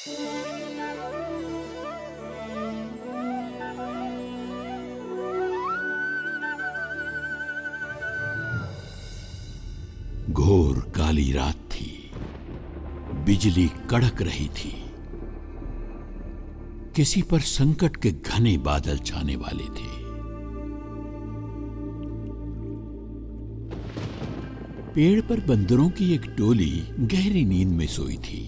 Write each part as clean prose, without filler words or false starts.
घोर काली रात थी। बिजली कड़क रही थी। किसी पर संकट के घने बादल छाने वाले थे। पेड़ पर बंदरों की एक टोली गहरी नींद में सोई थी,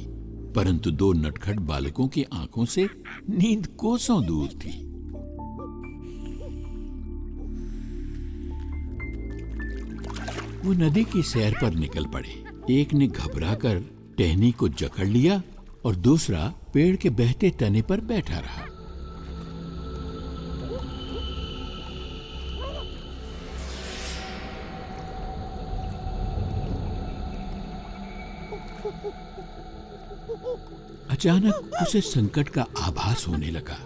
परंतु दो नटखट बालकों की आंखों से नींद कोसों दूर थी। वो नदी की सैर पर निकल पड़े। एक ने घबराकर टहनी को जकड़ लिया और दूसरा पेड़ के बहते तने पर बैठा रहा। अचानक उसे संकट का आभास होने लगा।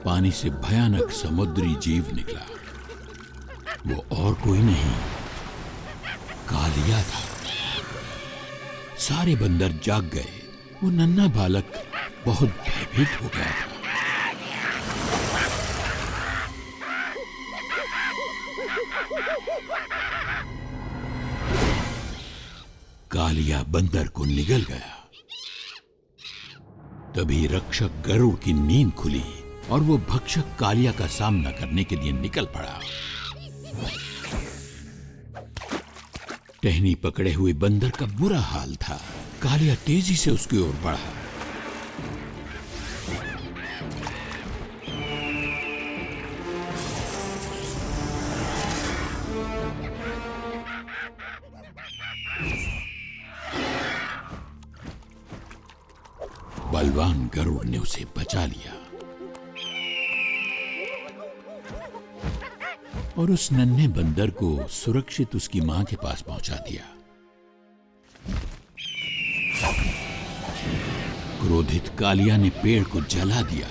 पानी से भयानक समुद्री जीव निकला। वो और कोई नहीं, कालिया था। सारे बंदर जाग गए। वो नन्हा बालक बहुत भयभीत हो गया था। कालिया बंदर को निगल गया। तभी रक्षक गरुड़ की नींद खुली और वो भक्षक कालिया का सामना करने के लिए निकल पड़ा। टहनी पकड़े हुए बंदर का बुरा हाल था। कालिया तेजी से उसकी ओर बढ़ा। बलवान गरुड़ ने उसे बचा लिया और उस नन्हे बंदर को सुरक्षित उसकी मां के पास पहुंचा दिया। क्रोधित कालिया ने पेड़ को जला दिया।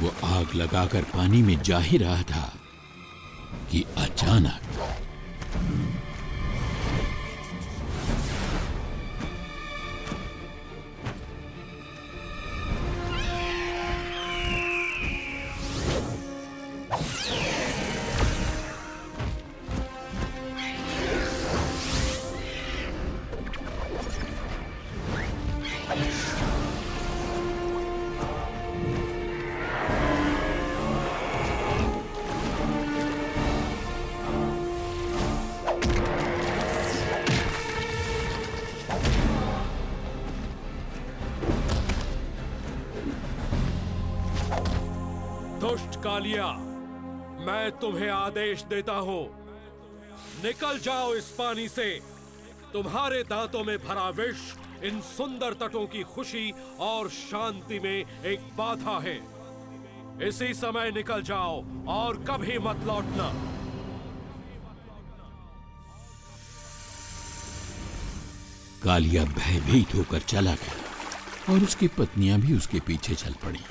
वो आग लगाकर पानी में जा ही रहा था कि अचानक दुष्ट कालिया, मैं तुम्हें आदेश देता हूं, निकल जाओ इस पानी से। तुम्हारे दांतों में भरा विष इन सुंदर तटों की खुशी और शांति में एक बाधा है। इसी समय निकल जाओ और कभी मत लौटना। कालिया भयभीत होकर चला गया और उसकी पत्नियां भी उसके पीछे चल पड़ी।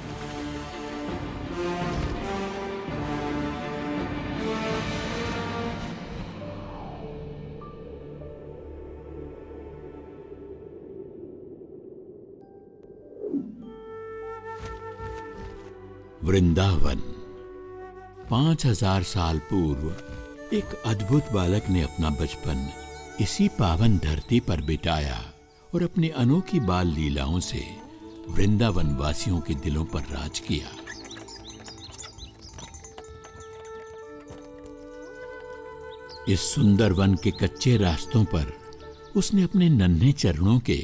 वृंदावन। 5000 साल पूर्व एक अद्भुत बालक ने अपना बचपन इसी पावन धरती पर बिताया और अपनी अनोखी बाल लीलाओं से वृंदावन वासियों के दिलों पर राज किया। इस सुंदर वन के कच्चे रास्तों पर उसने अपने नन्हे चरणों के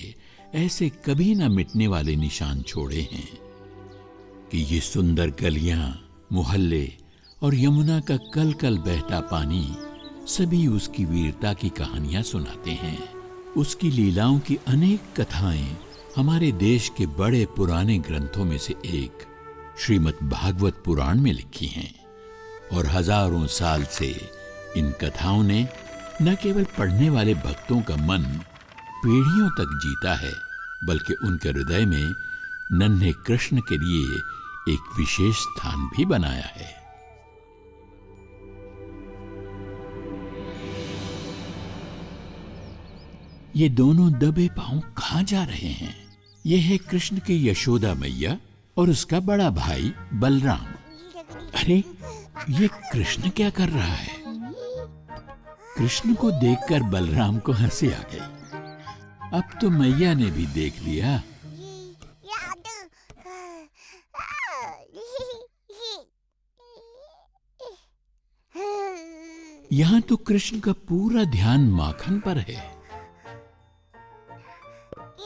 ऐसे कभी न मिटने वाले निशान छोड़े हैं कि ये सुंदर गलियां, मोहल्ले और यमुना का कल कल बहता पानी सभी उसकी वीरता की कहानियां सुनाते हैं। उसकी लीलाओं की अनेक कथाएं हमारे देश के बड़े पुराने ग्रंथों में से एक श्रीमद् भागवत पुराण में लिखी हैं और हजारों साल से इन कथाओं ने न केवल पढ़ने वाले भक्तों का मन पीढ़ियों तक जीता है, बल्कि उनके हृदय में नन्हे कृष्ण के लिए एक विशेष स्थान भी बनाया है। ये दोनों दबे पांव कहां जा रहे हैं? ये है कृष्ण के यशोदा मैया और उसका बड़ा भाई बलराम। अरे, ये कृष्ण क्या कर रहा है? कृष्ण को देखकर बलराम को हंसी आ गई। अब तो मैया ने भी देख लिया। यहाँ तो कृष्ण का पूरा ध्यान माखन पर है।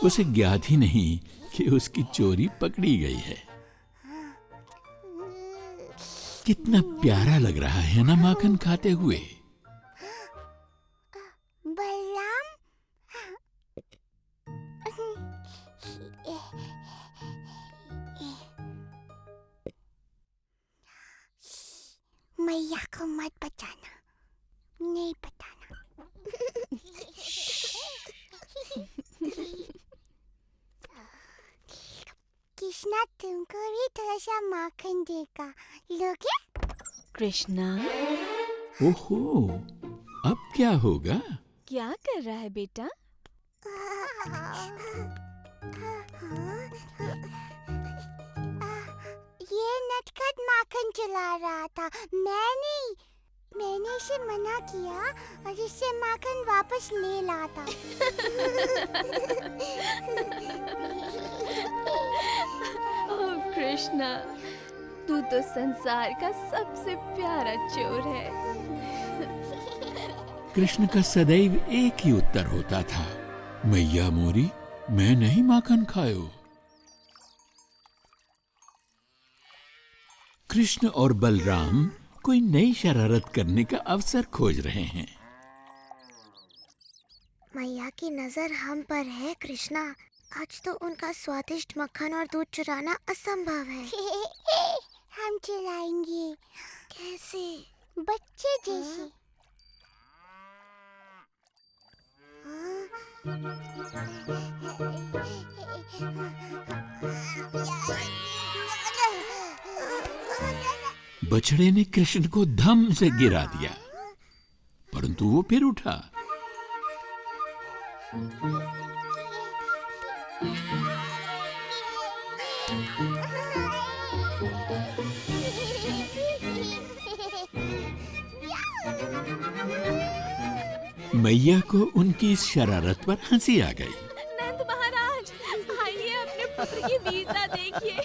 उसे ज्ञात ही नहीं कि उसकी चोरी पकड़ी गई है। कितना प्यारा लग रहा है ना माखन खाते हुए। बलराम, मैया को मत बताना, नहीं बताना। कृष्णा तुमको भी थोड़ा सा माखन देगा, लोगे? कृष्णा, ओहो, अब क्या होगा? क्या कर रहा है बेटा? ये नटखट माखन चला रहा था। मैंने इसे मना किया और इससे माखन वापस ले लाता। ओह कृष्णा, तू तो संसार का सबसे प्यारा चोर है। कृष्ण का सदैव एक ही उत्तर होता था, मैया मोरी, मैं नहीं माखन खायो। कृष्ण और बलराम कोई नई शरारत करने का अवसर खोज रहे हैं। मैया की नजर हम पर है कृष्णा। आज तो उनका स्वादिष्ट मक्खन और दूध चुराना असंभव है। हम चुराएंगे। कैसे? बच्चे जैसे। बछड़े ने कृष्ण को धम से गिरा दिया, परंतु वो फिर उठा। मैया को उनकी इस शरारत पर हंसी आ गई। नंद महाराज, आइए अपने पुत्र की वीरता देखिए।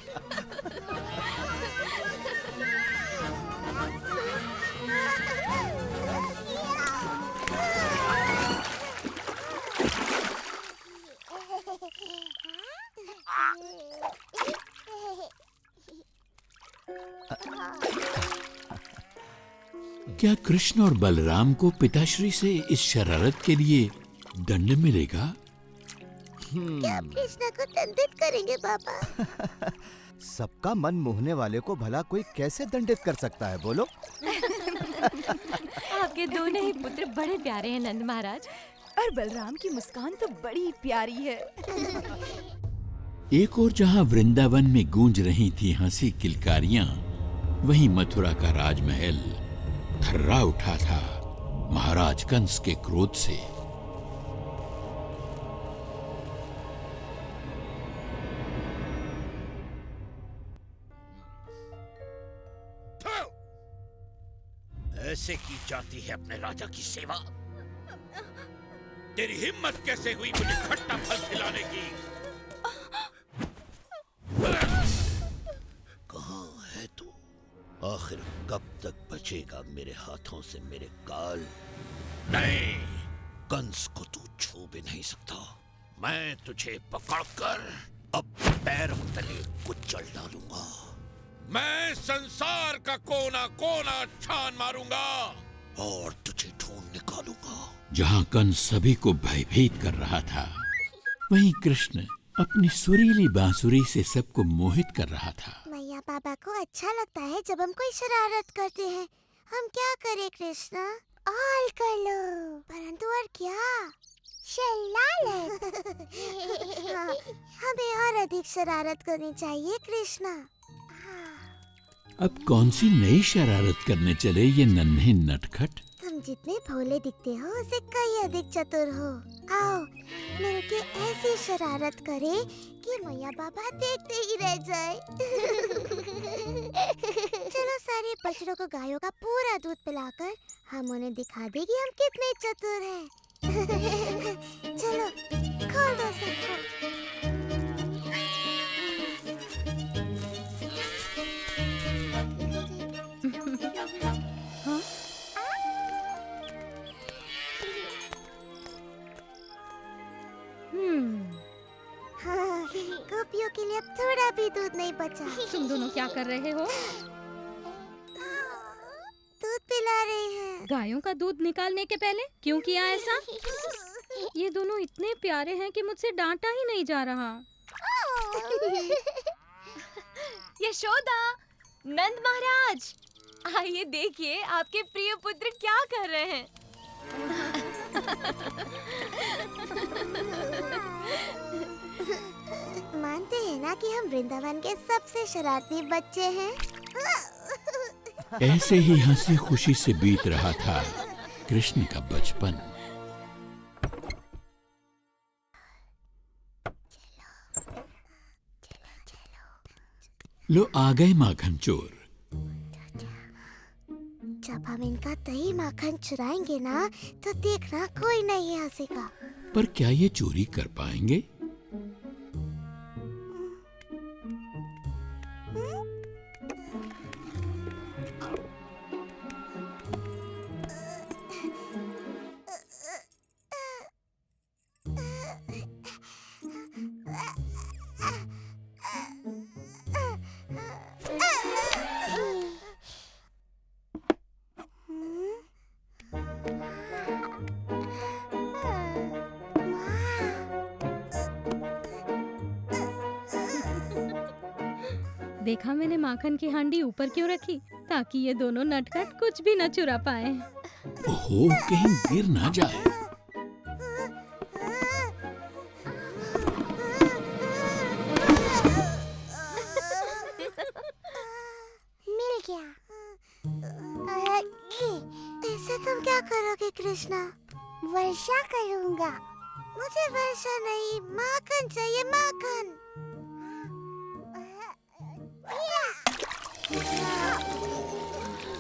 क्या कृष्ण और बलराम को पिताश्री से इस शरारत के लिए दंड मिलेगा? क्या आप कृष्णा को दंडित करेंगे पापा? सबका मन मोहने वाले को भला कोई कैसे दंडित कर सकता है, बोलो? आपके दोनों ही पुत्र बड़े प्यारे हैं नंद महाराज, और बलराम की मुस्कान तो बड़ी प्यारी है। एक और जहां वृंदावन में गूंज रही थी हंसी किलकारियां, वहीं मथुरा का राजमहल थर्रा उठा था महाराज कंस के क्रोध से। ऐसे की जाती है अपने राजा की सेवा? तेरी हिम्मत कैसे हुई मुझे खट्टा फल खिलाने की? कहाँ है तू? आखिर कब तक बचेगा मेरे हाथों से मेरे काल? नहीं, कंस को तू छू भी नहीं सकता। मैं तुझे पकड़कर अब पैरों तले कुचल डालूंगा। मैं संसार का कोना कोना छान मारूंगा और तुझे ढूंढ निकालूंगा। जहां कंस सभी को भयभीत कर रहा था, वहीं कृष्ण अपनी सुरीली बांसुरी से सबको मोहित कर रहा था। मैया पापा को अच्छा लगता है जब हम कोई शरारत करते हैं। हम क्या करें कृष्णा? ऑल कर लो, परंतु और क्या? शरारत। हमें और अधिक शरारत करनी चाहिए कृष्णा। अब कौन सी नई शरारत करने चले ये नन्हे नटखट? तुम जितने भोले दिखते हो उससे कई अधिक चतुर हो। आओ मिलके ऐसी शरारत करे कि मैया बाबा देखते ही रह जाए। चलो सारे बछड़ों को गायों का पूरा दूध पिलाकर हम उन्हें दिखा दे कि हम कितने चतुर हैं। चलो खोल दो सबको। हाँ, गोपियों के लिए अब थोड़ा भी दूध नहीं बचा। तुम दोनों क्या कर रहे हो? दूध पिला रहे हैं। गायों का दूध निकालने के पहले क्यों किया ऐसा? ये दोनों इतने प्यारे हैं कि मुझसे डांटा ही नहीं जा रहा। यशोदा, नंद महाराज, आइए देखिए आपके प्रिय पुत्र क्या कर रहे हैं। मानते हैं ना कि हम वृंदावन के सबसे शरारती बच्चे हैं। ऐसे ही हंसी खुशी से बीत रहा था कृष्ण का बचपन। लो आ गए माखन चोर। जब हम इनका दही माखन चुराएंगे ना तो देखना कोई नहीं हंसेगा। पर क्या ये चोरी कर पाएंगे? देखा मैंने माखन की हांडी ऊपर क्यों रखी? ताकि ये दोनों नटखट कुछ भी न चुरा पाए। ओहो, कहीं गिर ना जाए। मिल गया। इससे तुम क्या करोगे कृष्णा? वर्षा करूंगा। मुझे वर्षा नहीं, माखन चाहिए, माखन।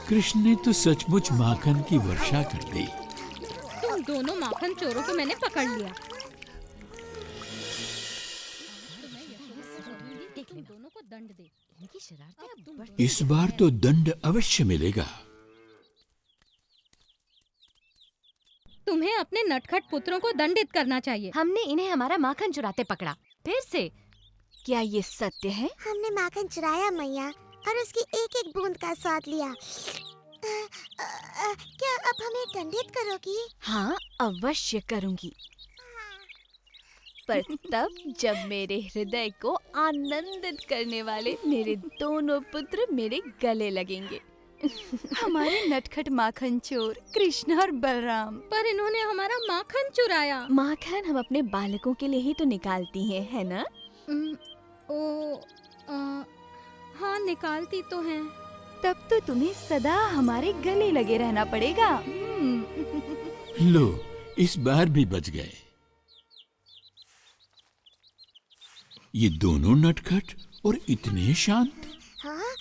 कृष्ण ने तो सचमुच माखन की वर्षा कर दी। तुम दोनों माखन चोरों को मैंने पकड़ लिया। तुम दोनों को दंड दे। इनकी शरारतें अब इस बार तो दंड अवश्य मिलेगा। तुम्हें अपने नटखट पुत्रों को दंडित करना चाहिए। हमने इन्हें हमारा माखन चुराते पकड़ा। फिर से क्या ये सत्य है? हमने माखन चुराया मैया और उसकी एक एक बूंद का स्वाद लिया। क्या अब हमें दंडित करोगी? हाँ, अवश्य करूंगी, पर तब जब मेरे हृदय को आनंदित करने वाले मेरे दोनों पुत्र मेरे गले लगेंगे। हमारे नटखट माखन चोर कृष्ण और बलराम। पर इन्होंने हमारा माखन चुराया। माखन हम अपने बालकों के लिए ही तो निकालती हैं, है ना? हाँ, निकालती तो हैं। तब तो तुम्हें सदा हमारे गले लगे रहना पड़ेगा। लो, इस बार भी बच गए। ये दोनों नटखट और इतने शांत। हाँ?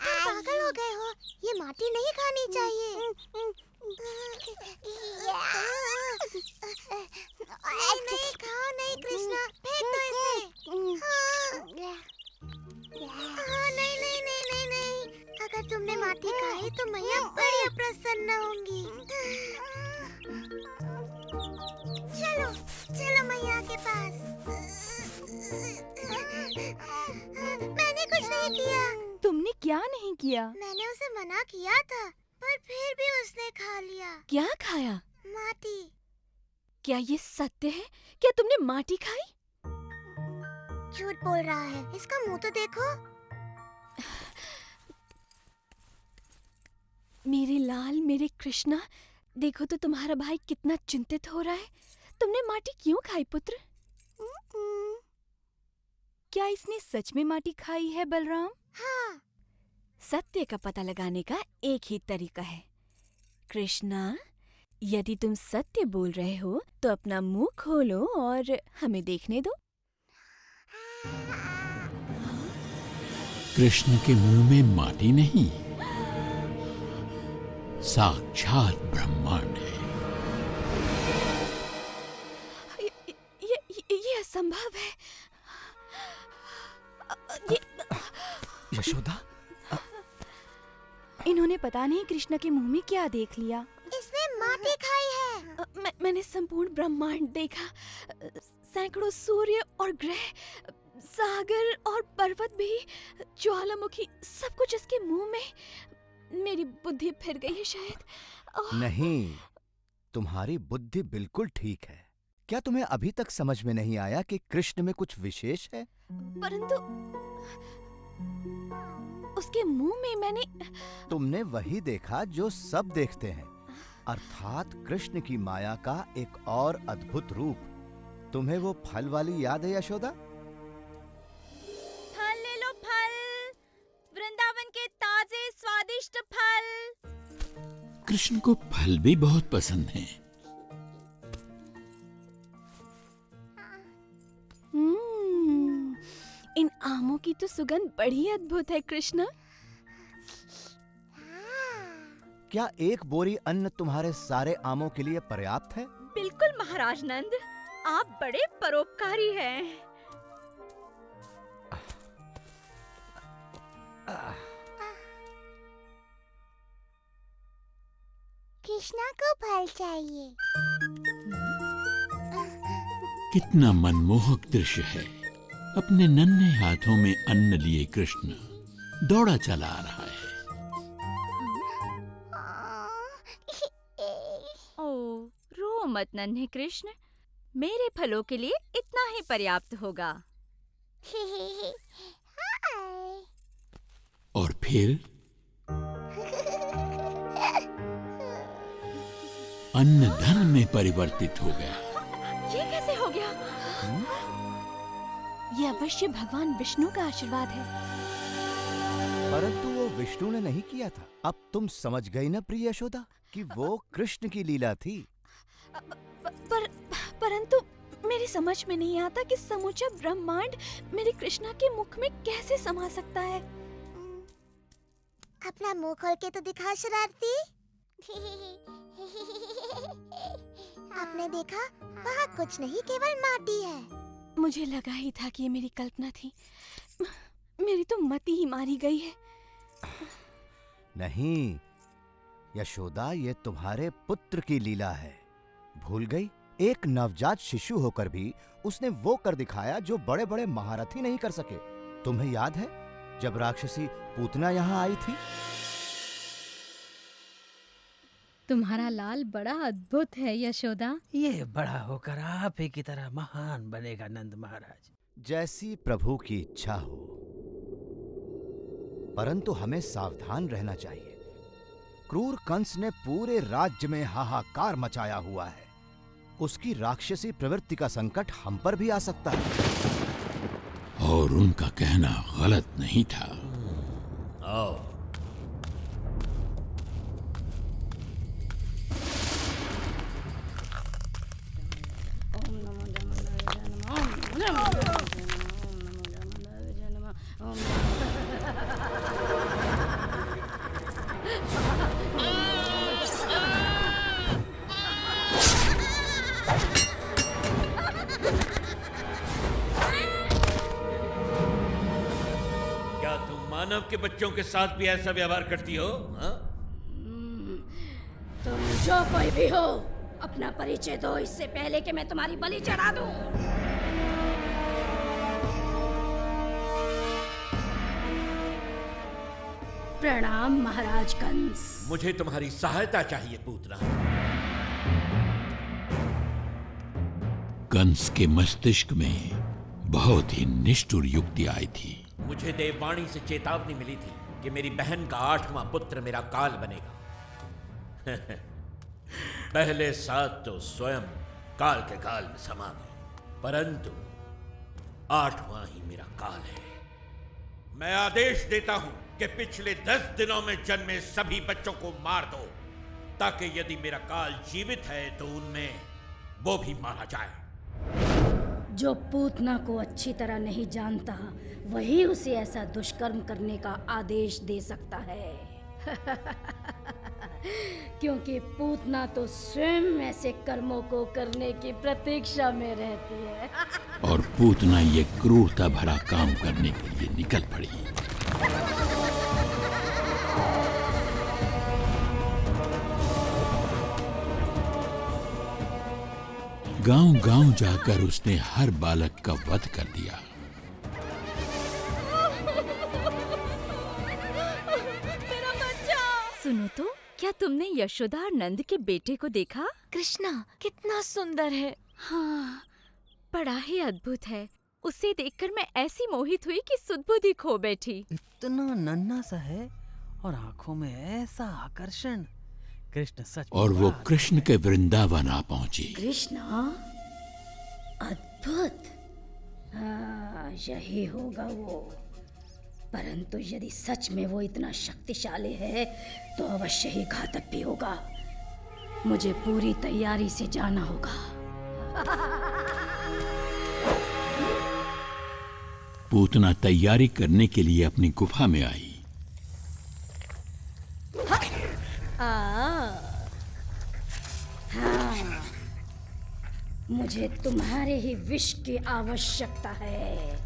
पागल हो गए हो? ये माटी नहीं खानी चाहिए। नहीं खाओ नहीं कृष्णा, फेंक दो इसे। हाँ, नहीं नहीं नहीं नहीं नहीं। अगर तुमने माटी खाई तो मैया बड़ी प्रसन्न होंगी। चलो चलो मैया के पास। मैंने कुछ नहीं किया। तुमने क्या नहीं किया? मैंने उसे मना किया था, पर फिर भी उसने खा लिया। क्या खाया? माटी। क्या ये सत्य है? क्या तुमने माटी खाई? झूठ बोल रहा है, इसका मुंह तो देखो। मेरे लाल, मेरे कृष्णा, देखो तो तुम्हारा भाई कितना चिंतित हो रहा है। तुमने माटी क्यों खाई पुत्र? क्या इसने सच में माटी खाई है बलराम? हाँ। सत्य का पता लगाने का एक ही तरीका है। कृष्णा, यदि तुम सत्य बोल रहे हो तो अपना मुंह खोलो और हमें देखने दो। कृष्ण के मुंह में माटी नहीं, साक्षात ब्रह्मांड है। ये असंभव है। यशोदा, इन्होंने पता नहीं कृष्ण के मुंह में क्या देख लिया। इसने माटी खाई है। मैंने संपूर्ण ब्रह्मांड देखा, सैकड़ों सूर्य और ग्रह, सागर और पर्वत भी, ज्वालामुखी, सब कुछ इसके मुंह में। मेरी बुद्धि फिर गई है शायद। नहीं, तुम्हारी बुद्धि बिल्कुल ठीक है। क्या तुम्हें अभी तक समझ में नहीं आया कि कृष्ण में कुछ विशेष है? परंतु उसके मुंह में मैंने तुमने वही देखा जो सब देखते हैं, अर्थात कृष्ण की माया का एक और अद्भुत रूप। तुम्हें वो फल वाली याद है यशोदा? फल ले लो, फल, वृंदावन के ताजे स्वादिष्ट फल। कृष्ण को फल भी बहुत पसंद हैं। इन आमों की तो सुगंध बड़ी अद्भुत है कृष्ण। क्या एक बोरी अन्न तुम्हारे सारे आमों के लिए पर्याप्त है? बिल्कुल महाराज नंद, आप बड़े परोपकारी हैं। कृष्णा को फल चाहिए। कितना मनमोहक दृश्य है। अपने नन्हे हाथों में अन्न लिए कृष्ण दौड़ा चला आ रहा है। ओ, रो मत नन्हे कृष्ण, मेरे फलों के लिए इतना ही पर्याप्त होगा। और फिर अन्न धन में परिवर्तित हो गया। ये कैसे हो गया? ये अवश्य भगवान विष्णु का आशीर्वाद है। परंतु वो विष्णु ने नहीं किया था। अब तुम समझ गई ना प्रिय यशोदा कि वो कृष्ण की लीला थी। परंतु मेरी समझ में नहीं आता कि समूचा ब्रह्मांड मेरे कृष्णा के मुख में कैसे समा सकता है। अपना मुंह खोल के तो दिखा शरारती। आपने देखा, वहाँ कुछ नहीं, केवल माटी है। मुझे लगा ही था कि ये मेरी कल्पना थी। मेरी तो मति ही मारी गई है। नहीं यशोदा, ये तुम्हारे पुत्र की लीला है। भूल गई? एक नवजात शिशु होकर भी उसने वो कर दिखाया जो बड़े बड़े महारथी नहीं कर सके। तुम्हें याद है जब राक्षसी पूतना यहाँ आई थी? तुम्हारा लाल बड़ा अद्भुत है यशोदा। ये बड़ा होकर आप ही की तरह महान बनेगा नंद महाराज। जैसी प्रभु की इच्छा हो, परंतु हमें सावधान रहना चाहिए। क्रूर कंस ने पूरे राज्य में हाहाकार मचाया हुआ है। उसकी राक्षसी प्रवृत्ति का संकट हम पर भी आ सकता है। और उनका कहना गलत नहीं था। आओ। मानव के बच्चों के साथ भी ऐसा व्यवहार करती हो? तुम जो कोई भी हो, अपना परिचय दो इससे पहले कि मैं तुम्हारी बलि चढ़ा दूं। प्रणाम महाराज कंस। मुझे तुम्हारी सहायता चाहिए पूतना। कंस के मस्तिष्क में बहुत ही निष्ठुर युक्ति आई थी। मुझे देववाणी से चेतावनी मिली थी कि मेरी बहन का 8वां पुत्र मेरा काल बनेगा। पहले 7 तो स्वयं काल के काल में समा गए, परंतु 8वां ही मेरा काल है। मैं आदेश देता हूं कि पिछले 10 दिनों में जन्मे सभी बच्चों को मार दो, ताकि यदि मेरा काल जीवित है तो उनमें वो भी मारा जाए। जो पूतना को अच्छी तरह नहीं जानता वही उसे ऐसा दुष्कर्म करने का आदेश दे सकता है। क्योंकि पूतना तो स्वयं ऐसे कर्मों को करने की प्रतीक्षा में रहती है। और पूतना ये क्रूरता भरा काम करने के लिए निकल पड़ी। गांव-गांव जाकर उसने हर बालक का वध कर दिया। मेरा बच्चा! सुनो तो, क्या तुमने यशोदा और नंद के बेटे को देखा? कृष्णा कितना सुंदर है। हाँ, बड़ा ही अद्भुत है। उसे देखकर मैं ऐसी मोहित हुई कि सुध-बुद्धि खो बैठी। इतना नन्हा सा है और आंखों में ऐसा आकर्षण। कृष्ण सच में और वो बड़ा कृष्ण के वृंदावन आ पहुंची। कृष्णा, अद्भुत। हाँ, यही होगा वो। परंतु यदि सच में वो इतना शक्तिशाली है तो अवश्य ही घातक भी होगा। मुझे पूरी तैयारी से जाना होगा। पूतना तैयारी करने के लिए अपनी गुफा में आई। हाँ, मुझे तुम्हारे ही विष की आवश्यकता है।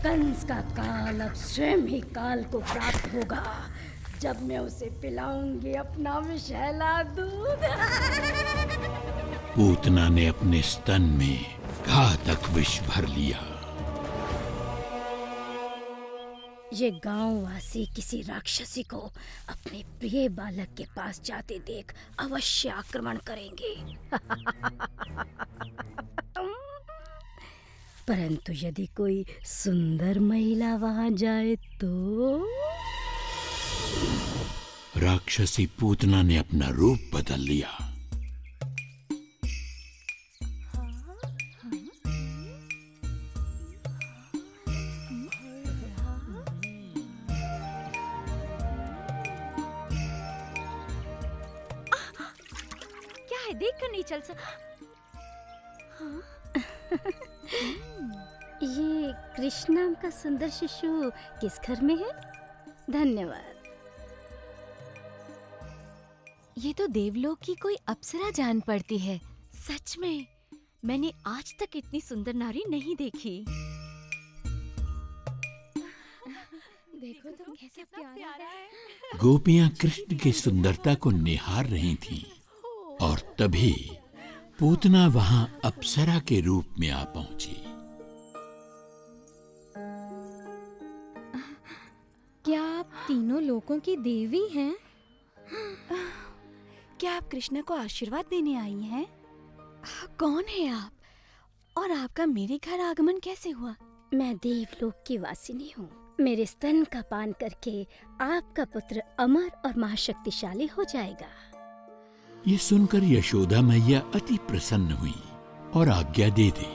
कंस का काल अब स्वयं ही काल को प्राप्त होगा जब मैं उसे पिलाऊंगी अपना विषैला दूध। पूतना ने अपने स्तन में घातक विष भर लिया। ये गांववासी किसी राक्षसी को अपने प्रिय बालक के पास जाते देख अवश्य आक्रमण करेंगे। परंतु यदि कोई सुंदर महिला वहां जाए तो? राक्षसी पूतना ने अपना रूप बदल लिया। देख कर नहीं चल सकता। ये कृष्णा का सुंदर शिशु किस घर में है? धन्यवाद। ये तो देवलोक की कोई अप्सरा जान पड़ती है। सच में मैंने आज तक इतनी सुंदर नारी नहीं देखी। देखो तो कैसा प्यारा है। गोपियां कृष्ण की सुंदरता को निहार रही थीं और तभी पूतना वहां अप्सरा के रूप में आ पहुंची। क्या आप तीनों लोगों की देवी हैं? क्या आप कृष्ण को आशीर्वाद देने आई हैं? कौन है आप? और आपका मेरे घर आगमन कैसे हुआ? मैं देवलोक की वासिनी हूँ। मेरे स्तन का पान करके आपका पुत्र अमर और महाशक्तिशाली हो जाएगा। ये सुनकर यशोदा मैया अति प्रसन्न हुई और आज्ञा दे दी।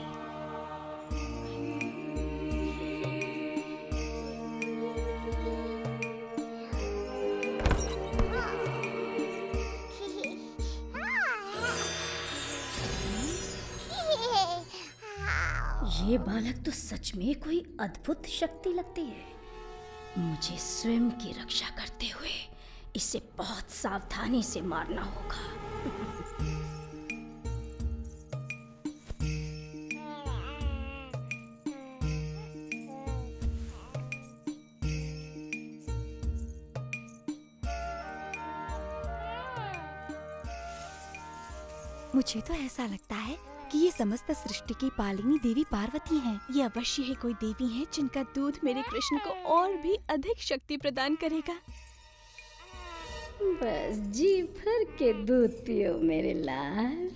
ये बालक तो सच में कोई अद्भुत शक्ति लगती है। मुझे स्वयं की रक्षा करते हुए इसे बहुत सावधानी से मारना होगा। मुझे तो ऐसा लगता है कि ये समस्त सृष्टि की पालिनी देवी पार्वती हैं। ये अवश्य ही कोई देवी हैं जिनका दूध मेरे कृष्ण को और भी अधिक शक्ति प्रदान करेगा। बस जी भर के दूध पियो मेरे लाल,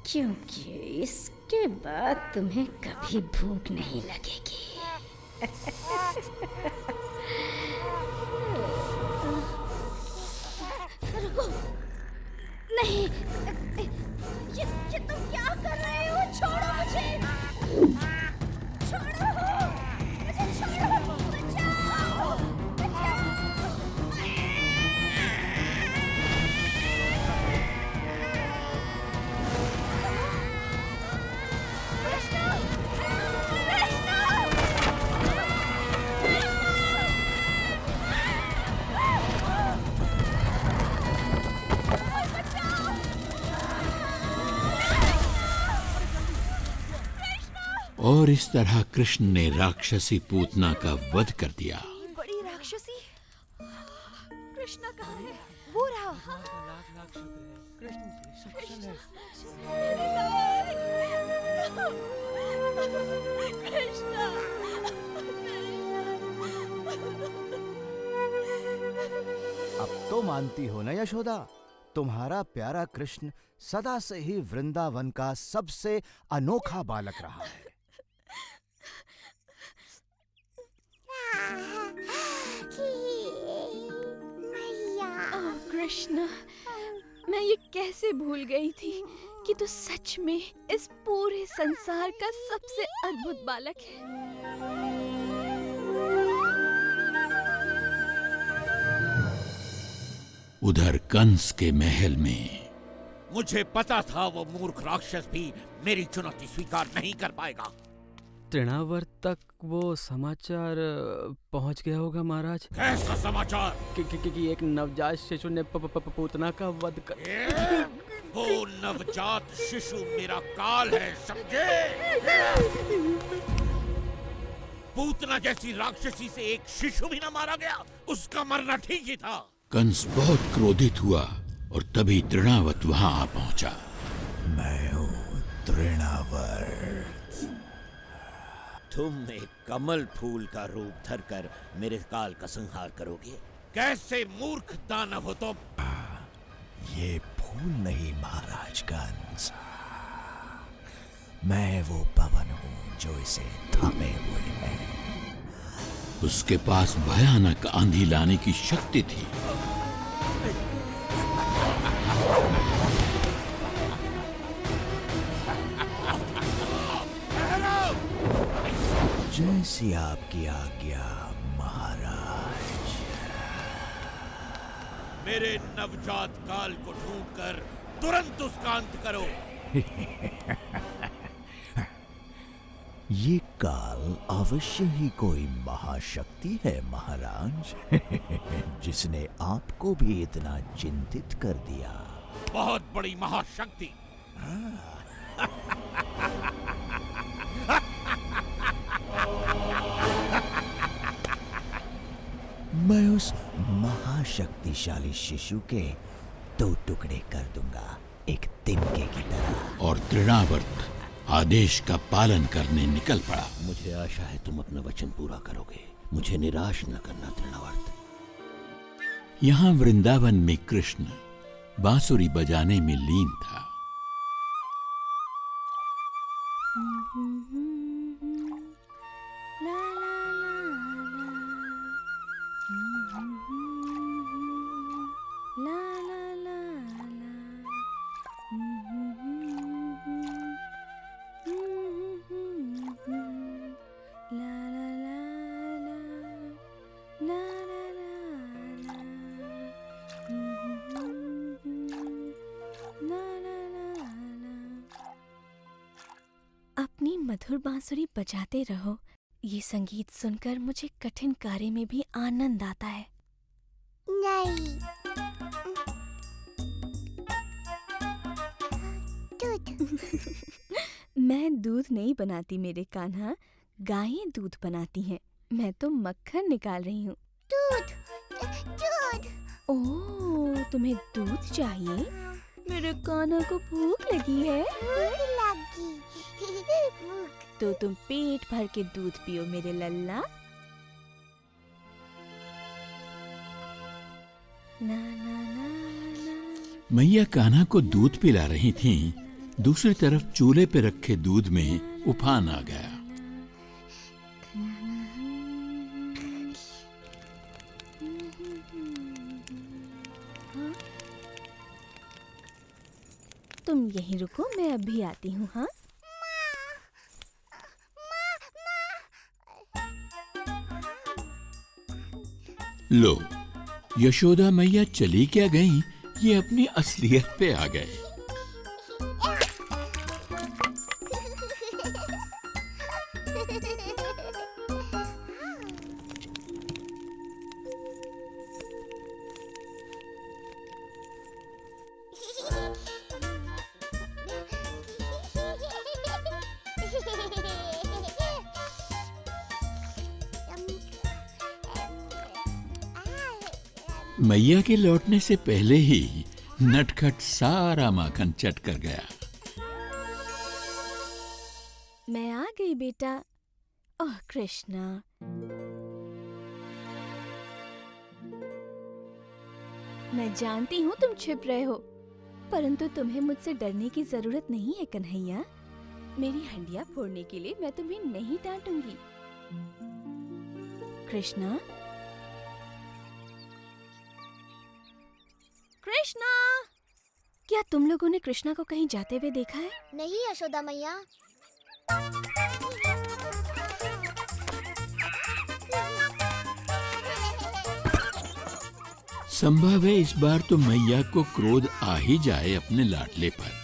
क्योंकि इसके बाद तुम्हें कभी भूख नहीं लगेगी। रुको, नहीं, ये तुम क्या कर रहे हो? छोड़ो मुझे। और इस तरह कृष्ण ने राक्षसी पूतना का वध कर दिया। बड़ी राक्षसी कृष्णा कहाँ है? वो रहा। अब तो मानती हो ना यशोदा, तुम्हारा प्यारा कृष्ण सदा से ही वृंदावन का सबसे अनोखा बालक रहा है। कृष्णा, मैं ये कैसे भूल गई थी कि तू सच में इस पूरे संसार का सबसे अद्भुत बालक है। उधर कंस के महल में मुझे पता था वो मूर्ख राक्षस भी मेरी चुनौती स्वीकार नहीं कर पाएगा। तृणावर्त तक वो समाचार पहुंच गया होगा महाराज। कैसा समाचार? कि एक नवजात शिशु ने पूतना का वध कर। वो नवजात शिशु मेरा काल है, समझे? पूतना जैसी राक्षसी से एक शिशु भी न मारा गया, उसका मरना ठीक ही था। कंस बहुत क्रोधित हुआ और तभी तृणावर्त वहां आ पहुंचा। मैं हूँ तृणावर्त। तुम एक कमल फूल का रूप धरकर मेरे काल का संहार करोगे? कैसे मूर्ख दानव हो तुम? ये फूल नहीं महाराज कंस, मैं वो पवन हूँ जो इसे थामे हुए है। उसके पास भयानक आंधी लाने की शक्ति थी। जैसी आपकी आज्ञा महाराज। मेरे नवजात काल को ढूंढकर तुरंत उसका अंत करो। ये काल अवश्य ही कोई महाशक्ति है महाराज, जिसने आपको भी इतना चिंतित कर दिया। बहुत बड़ी महाशक्ति। मैं उस महाशक्तिशाली शिशु के 2 टुकड़े कर दूंगा, एक तिनके की तरह। और तृणावर्त आदेश का पालन करने निकल पड़ा। मुझे आशा है तुम अपना वचन पूरा करोगे। मुझे निराश न करना तृणावर्त। यहाँ वृंदावन में कृष्ण बांसुरी बजाने में लीन था। अपनी मधुर बांसुरी बजाते रहो। ये संगीत सुनकर मुझे कठिन कार्य में भी आनंद आता है। नहीं, दूध। मैं दूध नहीं बनाती मेरे कान्हा, गायें दूध बनाती हैं। मैं तो मक्खन निकाल रही हूँ। दूध, दूध। ओह, तुम्हें दूध चाहिए? मेरे कान्हा को भूख लगी है। भूख लगी। तो तुम पेट भर के दूध पियो मेरे लल्ला। ना ना ना ना। मैया कान्हा को दूध पिला रही थीं, दूसरी तरफ चूल्हे पे रखे दूध में उफान आ गया। तुम यहीं रुको, मैं अभी आती हूँ। हाँ, लो, यशोदा मैया चली क्या गईं, ये अपनी असलियत पे आ गए। मैया के लौटने से पहले ही नटखट सारा माखन चट कर गया। मैं आ गई बेटा। ओह कृष्णा, मैं जानती हूँ तुम छिप रहे हो, परंतु तुम्हें मुझसे डरने की जरूरत नहीं है कन्हैया। मेरी हंडिया फोड़ने के लिए मैं तुम्हें नहीं डांटूंगी। कृष्णा, कृष्णा, क्या तुम लोगों ने कृष्णा को कहीं जाते हुए देखा है? नहीं यशोदा मैया। संभव है इस बार तो मैया को क्रोध आ ही जाए अपने लाडले पर।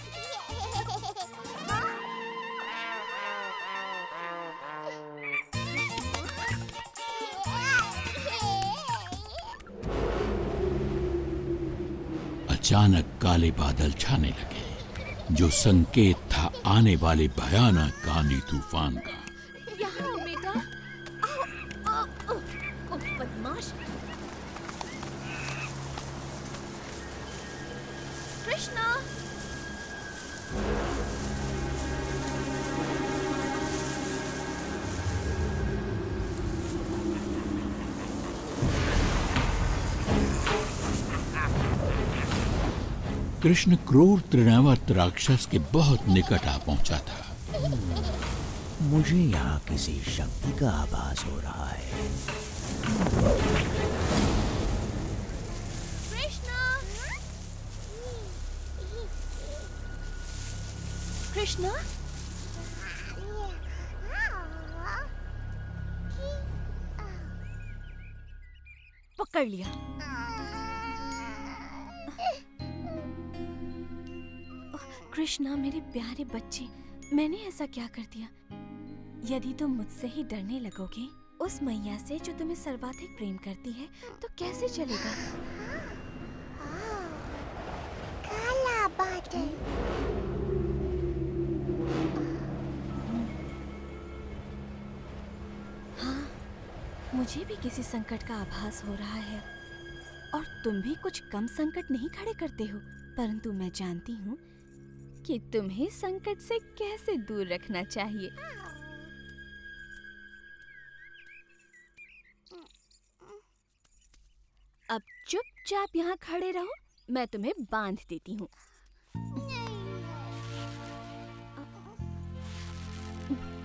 अचानक काले बादल छाने लगे, जो संकेत था आने वाले भयानक आंधी तूफान का। यहाँ आओ बेटा। आओ, आओ, आओ, ओ, बदमाश। कृष्णा, कृष्ण क्रूर तृणावर्त राक्षस के बहुत निकट आ पहुंचा था। मुझे यहाँ किसी शक्ति का आभास हो रहा है। कृष्णा, पकड़ लिया। कृष्णा मेरे प्यारे बच्चे, मैंने ऐसा क्या कर दिया? यदि तुम मुझसे ही डरने लगोगे उस मैया से जो तुम्हें सर्वाधिक प्रेम करती है, तो कैसे चलेगा? काला बादल। हाँ, मुझे भी किसी संकट का आभास हो रहा है और तुम भी कुछ कम संकट नहीं खड़े करते हो, परंतु मैं जानती हूँ कि तुम्हें संकट से कैसे दूर रखना चाहिए। अब चुपचाप यहाँ खड़े रहो, मैं तुम्हें बांध देती हूँ।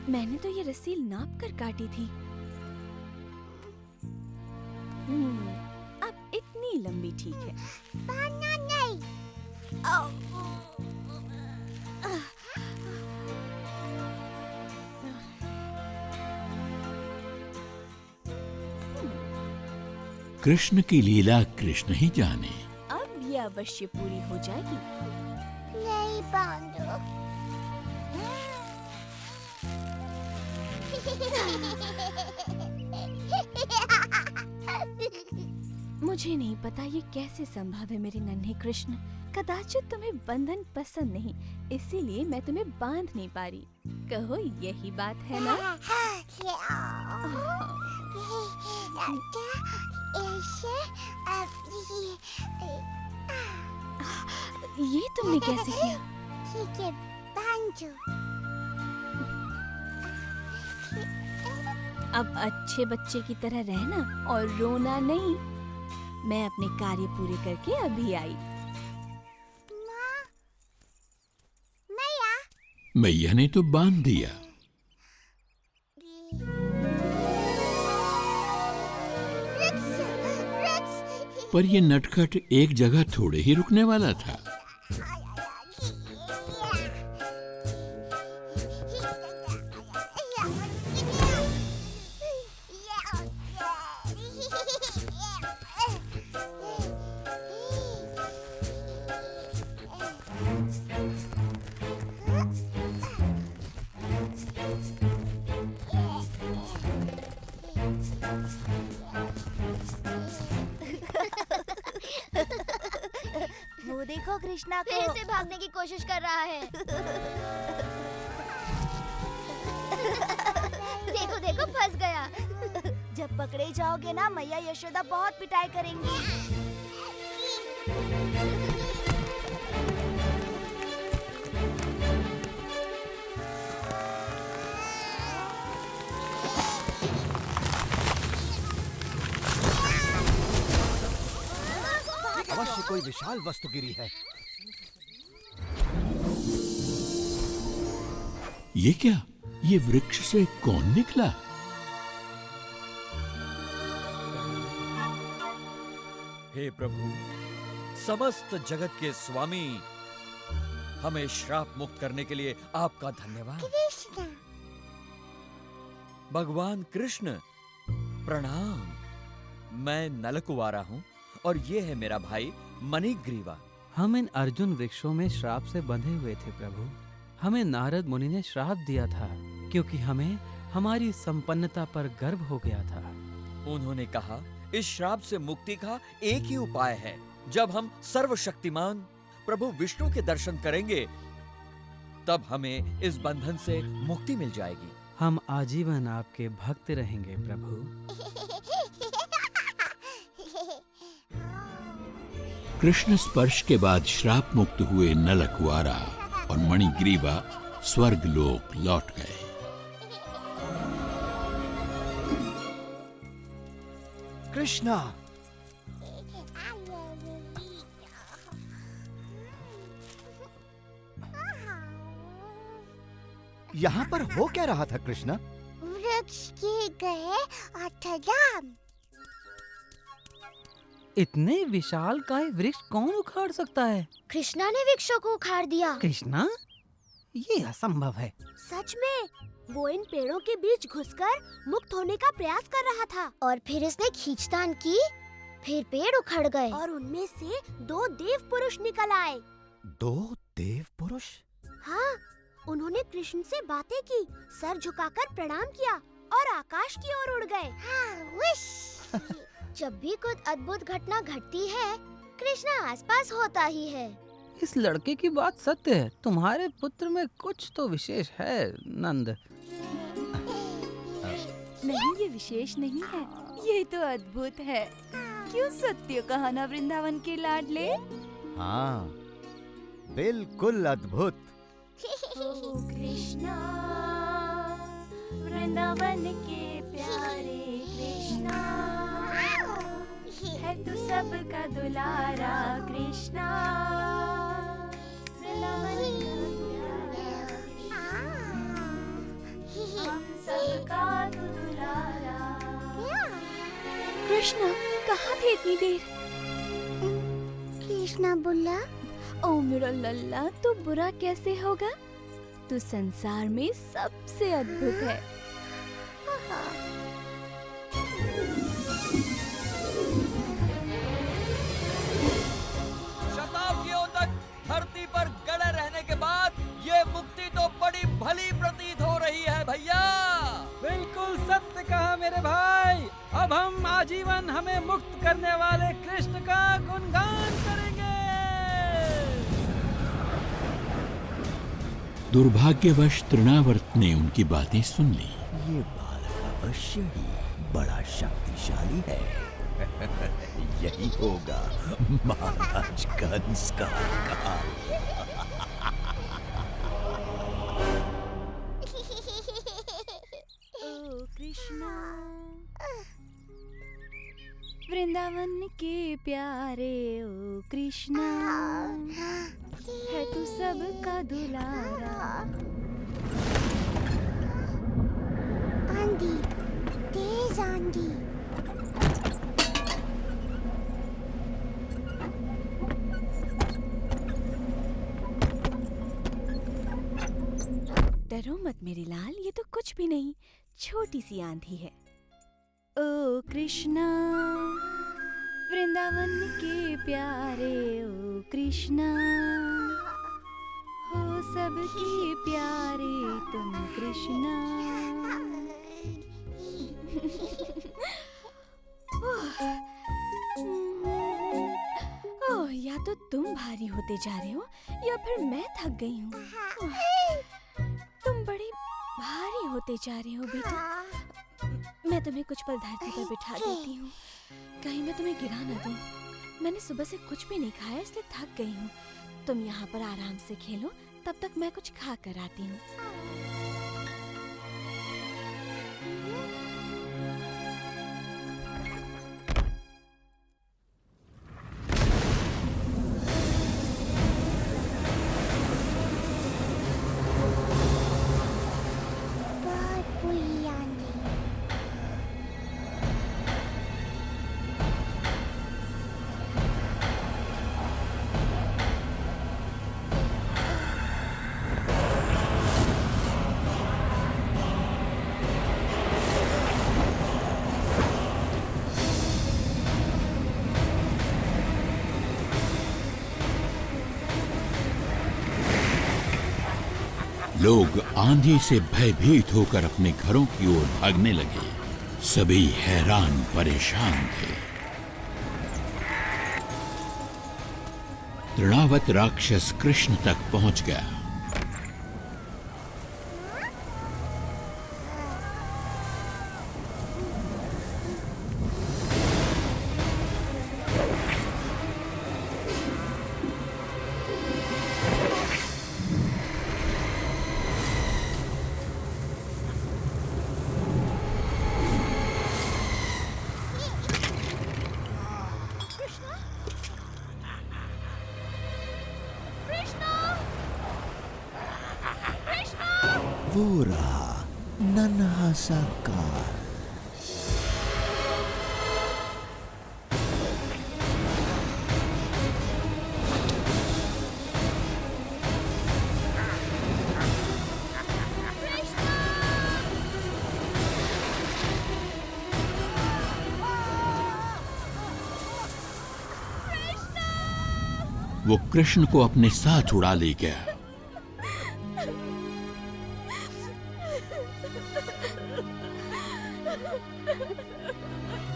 मैंने तो ये रस्सी नाप कर काटी थी। अब इतनी लंबी ठीक है। बांधना नहीं। कृष्ण की लीला कृष्ण ही जाने। अब ये अवश्य पूरी हो जाएगी। नहीं बांधो। मुझे नहीं पता ये कैसे संभव है मेरे नन्हे कृष्ण। कदाचित तुम्हें बंधन पसंद नहीं, इसीलिए मैं तुम्हें बांध नहीं पा रही। कहो यही बात है ना? ये तुमने कैसे किया? ठीक है, बांधो। अब अच्छे बच्चे की तरह रहना और रोना नहीं। मैं अपने कार्य पूरे करके अभी आई। मैया ने तो बांध दिया, पर ये नटखट एक जगह थोड़े ही रुकने वाला था। वो देखो कृष्णा को फिर से भागने की कोशिश कर रहा है। देखो देखो फंस गया। जब पकड़े जाओगे ना मैया यशोदा बहुत पिटाई करेंगी। अवश्य कोई विशाल वस्तु गिरी है। ये क्या? ये वृक्ष से कौन निकला? हे प्रभु, समस्त जगत के स्वामी, हमें श्राप मुक्त करने के लिए आपका धन्यवाद। कृष्ण। भगवान कृष्ण, प्रणाम। मैं नलकुवारा हूँ और ये है मेरा भाई मणिग्रीवा। हम इन अर्जुन वृक्षों में श्राप से बंधे हुए थे प्रभु। हमें नारद मुनि ने श्राप दिया था क्योंकि हमें हमारी संपन्नता पर गर्व हो गया था। उन्होंने कहा, इस श्राप से मुक्ति का एक ही उपाय है। जब हम सर्वशक्तिमान प्रभु विष्णु के दर्शन करेंगे तब हमें इस बंधन से मुक्ति मिल जाएगी। हम आजीवन आपके भक्त रहेंगे प्रभु। कृष्ण स्पर्श के बाद श्राप मुक्त हुए नलकुवारा और मणिग्रीवा स्वर्ग लोक लौट गए। कृष्णा, यहाँ पर हो क्या रहा था कृष्णा? वृक्ष के गए अठराम। इतने विशाल काय वृक्ष कौन उखाड़ सकता है? कृष्णा ने वृक्षों को उखाड़ दिया। कृष्णा, ये असंभव है। सच में, वो इन पेड़ों के बीच घुसकर मुक्त होने का प्रयास कर रहा था और फिर इसने खींचतान की। फिर पेड़ उखड़ गए और उनमें से 2 देव पुरुष निकल आए। 2 देव पुरुष? हाँ, उन्होंने कृष्ण से बातें की, सर झुकाकर प्रणाम किया और आकाश की ओर उड़ गए। हाँ, जब भी कुछ अद्भुत घटना घटती है, कृष्णा आसपास होता ही है। इस लड़के की बात सत्य है। तुम्हारे पुत्र में कुछ तो विशेष है नंद। नहीं, ये विशेष नहीं है, ये तो अद्भुत है। क्यों सत्य कहा ना वृंदावन के लाडले? हाँ, बिल्कुल अद्भुत। ओ कृष्णा, वृंदावन के प्यारे कृष्णा, है तू सबका दुलारा कृष्णा, वृंदावन का प्यारा कृष्णा, हम सबका तू दुलारा। कृष्णा, कहाँ थे इतनी देर? कृष्णा बोला, ओ मेरा लल्ला, तू बुरा कैसे होगा? तू संसार में सबसे अद्भुत है। शताब्दियों तक धरती पर गड़े रहने के बाद ये मुक्ति तो बड़ी भली प्रतीत हो रही है भैया। बिल्कुल सत्य कहा मेरे भाई। अब हम आजीवन हमें मुक्त करने वाले कृष्ण का गुणगान करेंगे। दुर्भाग्यवश तृणावर्त ने उनकी बातें सुन ली। ये बालक अवश्य ही बड़ा शक्तिशाली है। यही होगा महाराज कंस का काल। ओ कृष्णा, वृंदावन के प्यारे ओ कृष्णा, है तू सबका दुलारा। आंधी, तेज आंधी। डरो मत मेरे लाल, ये तो कुछ भी नहीं, छोटी सी आंधी है। ओ कृष्णा, वृंदावन के प्यारे ओ कृष्णा, हो सबके प्यारे तुम कृष्णा। ओह, या तो तुम भारी होते जा रहे हो या फिर मैं थक गई हूँ। तुम बड़े भारी होते जा रहे हो बेटा। मैं तुम्हें कुछ पल धरती पर बिठा देती हूँ, कहीं मैं तुम्हें गिरा न दूँ। मैंने सुबह से कुछ भी नहीं खाया इसलिए थक गई हूँ। तुम यहाँ पर आराम से खेलो, तब तक मैं कुछ खा कर आती हूँ। बहुत बुरी आंधी। लोग आंधी से भयभीत होकर अपने घरों की ओर भागने लगे। सभी हैरान परेशान थे। तृणावत राक्षस कृष्ण तक पहुंच गया। वो रहा नन्हा सा कार। वो कृष्ण को अपने साथ उड़ा ले गया।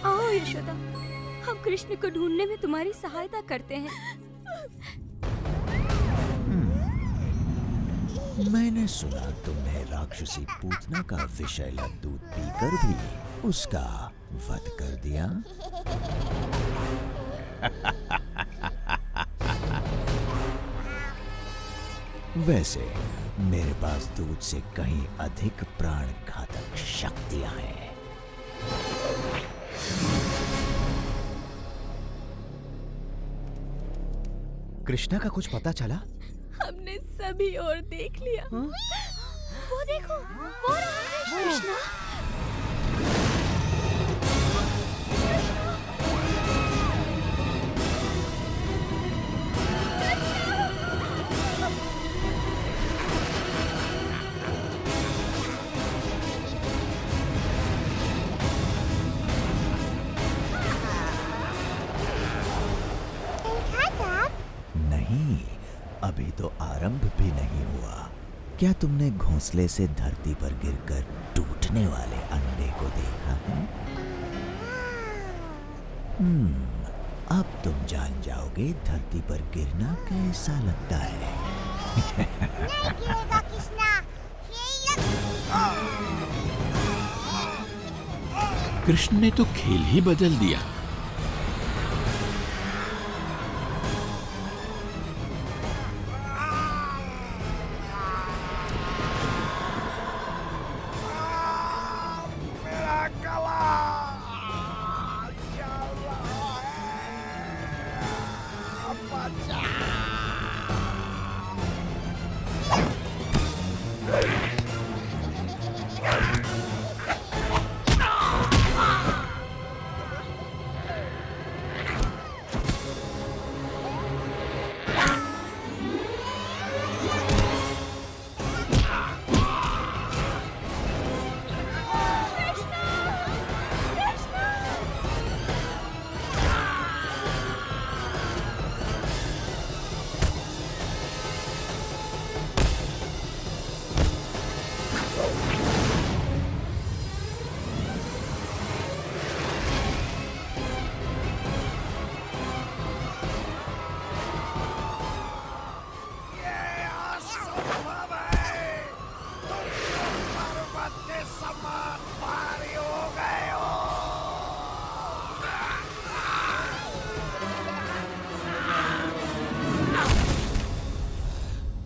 आओ यशोदा, हम कृष्ण को ढूंढने में तुम्हारी सहायता करते हैं। मैंने सुना तुमने राक्षसी पूतना का विषैला दूध पीकर भी उसका वध कर दिया। वैसे मेरे पास दूध से कहीं अधिक प्राण घातक शक्तियां हैं। कृष्णा का कुछ पता चला? हमने सभी और देख लिया। वो देखो, वो रहा है कृष्णा। नहीं, अभी तो आरंभ भी नहीं हुआ। क्या तुमने घोंसले से धरती पर गिरकर टूटने वाले अंडे को देखा है? अब तुम जान जाओगे धरती पर गिरना कैसा लगता है। नहीं गिरेगा कृष्णा। कृष्ण ने तो खेल ही बदल दिया।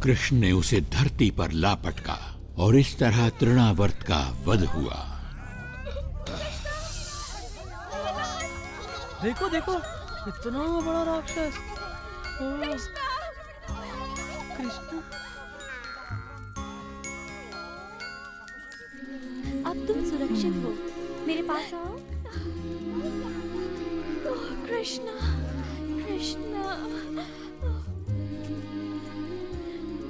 कृष्ण ने उसे धरती पर ला पटका और इस तरह तृणावर्त का वध हुआ। देखो देखो, इतना बड़ा राक्षस। कृष्ण, अब तुम सुरक्षित हो, मेरे पास आओ। ओह कृष्णा, कृष्णा।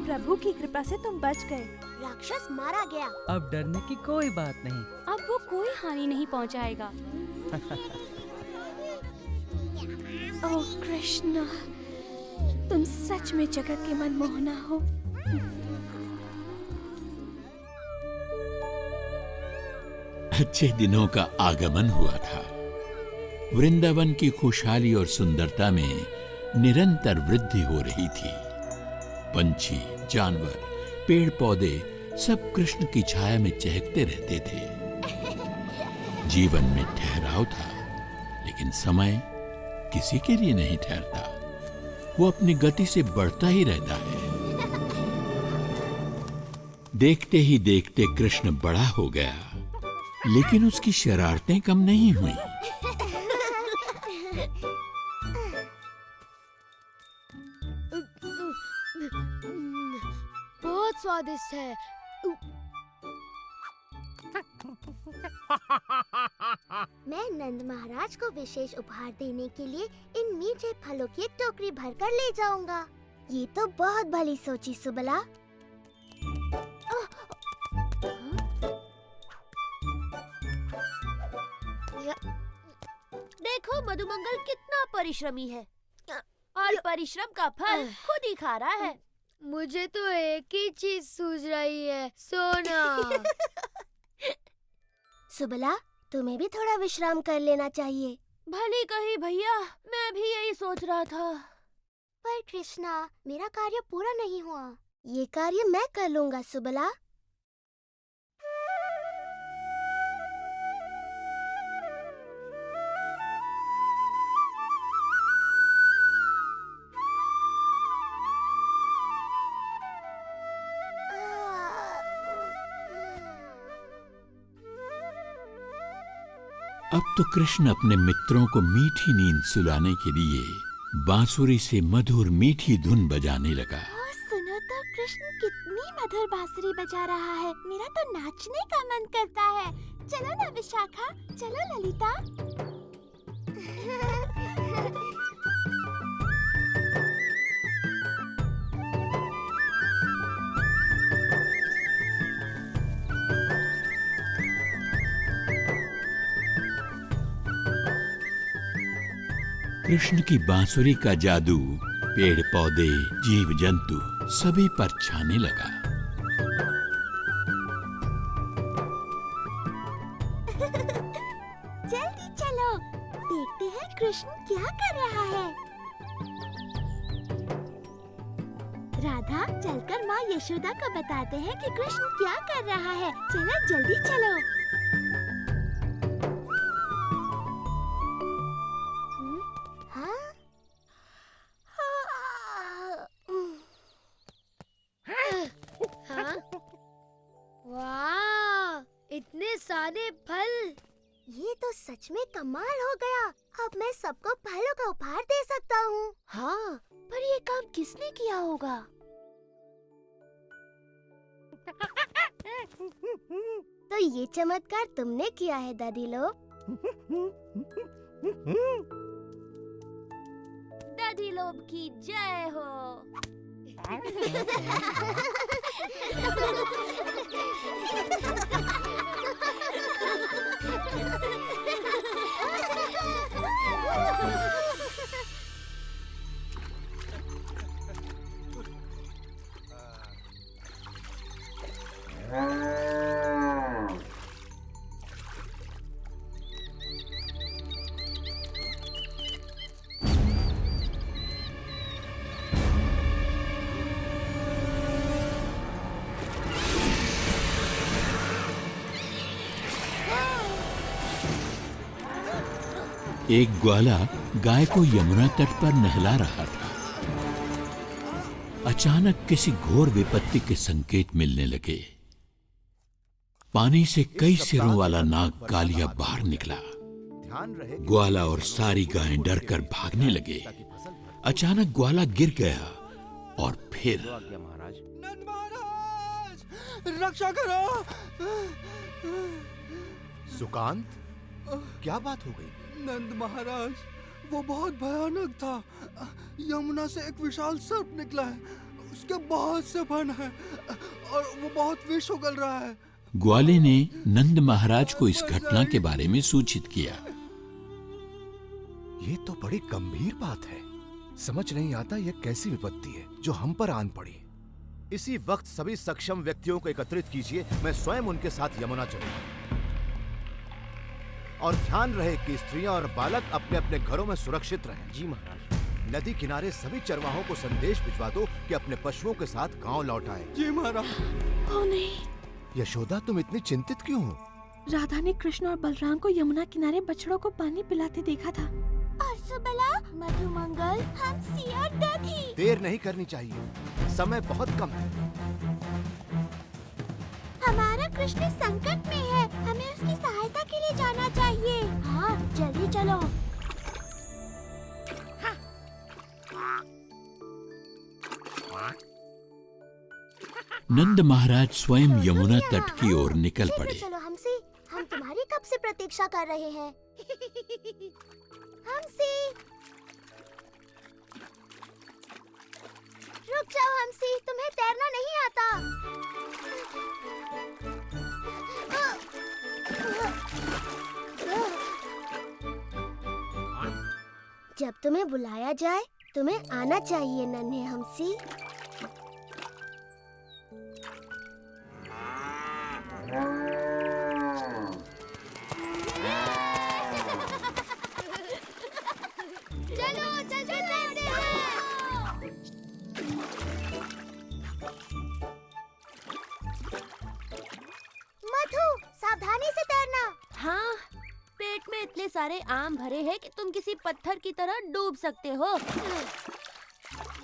प्रभु की कृपा से तुम बच गए। राक्षस मारा गया। अब डरने की कोई बात नहीं। अब वो कोई हानि नहीं पहुंचाएगा। ओह कृष्णा, तुम सच में जगत के मनमोहना हो। अच्छे दिनों का आगमन हुआ था। वृंदावन की खुशहाली और सुंदरता में निरंतर वृद्धि हो रही थी। पंछी, जानवर, पेड़ पौधे सब कृष्ण की छाया में चहकते रहते थे। जीवन में ठहराव था, लेकिन समय किसी के लिए नहीं ठहरता। वो अपनी गति से बढ़ता ही रहता है। देखते ही देखते कृष्ण बड़ा हो गया, लेकिन उसकी शरारतें कम नहीं हुई। बहुत स्वादिष्ट है। मैं नंद महाराज को विशेष उपहार देने के लिए इन मीठे फलों की एक टोकरी भरकर ले जाऊंगा। ये तो बहुत भली सोची सुबला। देखो मधुमंगल कितना परिश्रमी है और परिश्रम का फल खुद ही खा रहा है। मुझे तो एक ही चीज सूझ रही है, सोना। सुबला, तुम्हें भी थोड़ा विश्राम कर लेना चाहिए। भली कही भैया, मैं भी यही सोच रहा था। पर कृष्णा, मेरा कार्य पूरा नहीं हुआ। ये कार्य मैं कर लूंगा सुबला। अब तो कृष्ण अपने मित्रों को मीठी नींद सुलाने के लिए बांसुरी से मधुर मीठी धुन बजाने लगा। सुनो तो, कृष्ण कितनी मधुर बांसुरी बजा रहा है। मेरा तो नाचने का मन करता है। चलो ना विशाखा, चलो ललिता। कृष्ण की बांसुरी का जादू पेड़ पौधे, जीव जंतु सभी पर छाने लगा। जल्दी चलो, देखते हैं कृष्ण क्या कर रहा है। राधा, चलकर माँ यशोदा को बताते हैं कि कृष्ण क्या कर रहा है। चलो जल्दी चलो। इतने सारे फल, ये तो सच में कमाल हो गया। अब मैं सबको फलों का उपहार दे सकता हूँ। हाँ, पर ये काम किसने किया होगा? तो ये चमत्कार तुमने किया है दादी लोग। दादी लोग की जय हो। एक ग्वाला गाय को यमुना तट पर नहला रहा था। अचानक किसी घोर विपत्ति के संकेत मिलने लगे। पानी से कई सिरों वाला नाग कालिया बाहर निकला। ग्वाला और सारी गायें डरकर भागने लगे। अचानक ग्वाला गिर गया और फिर नंद महाराज, रक्षा करो। सुकांत, क्या बात हो गई? नंद महाराज, वो बहुत भयानक था। यमुना से एक विशाल सर्प निकला है, उसके बहुत से फन है और वो बहुत विष उगल रहा है। ग्वाले ने नंद महाराज को इस घटना के बारे में सूचित किया। ये तो बड़ी गंभीर बात है। समझ नहीं आता ये कैसी विपत्ति है जो हम पर आन पड़ी। इसी वक्त सभी सक्षम व्यक्तियों को एकत्रित कीजिए, मैं स्वयं उनके साथ यमुना चलूंगा। और ध्यान रहे कि स्त्रियां और बालक अपने अपने घरों में सुरक्षित रहें। जी महाराज। नदी किनारे सभी चरवाहों को संदेश भिजवा दो कि अपने पशुओं के साथ गांव लौट आए। जी महाराज। ओ नहीं, यशोदा, तुम इतनी चिंतित क्यों हो? राधा ने कृष्ण और बलराम को यमुना किनारे बछड़ों को पानी पिलाते देखा था। और सुबला, मधुमंगल, हंसी और दधी। देर नहीं करनी चाहिए, समय बहुत कम है। हमारा कृष्ण संकट में है, हमें उसकी सहायता के लिए जाना चाहिए। हाँ, जल्दी चलो। नंद महाराज स्वयं यमुना तट की ओर निकल पड़े। चलो हमसे, हम तुम्हारी कब से प्रतीक्षा कर रहे हैं। हमसे, रुक जाओ हमसे, तुम्हें तैरना नहीं आता। जब तुम्हें बुलाया जाए तुम्हें आना चाहिए नन्हे हमसी। चलो जल्दी तैरते हैं। मधु, सावधानी से तैरना। हाँ, पेट में इतने सारे आम भरे हैं कि तुम किसी पत्थर की तरह डूब सकते हो।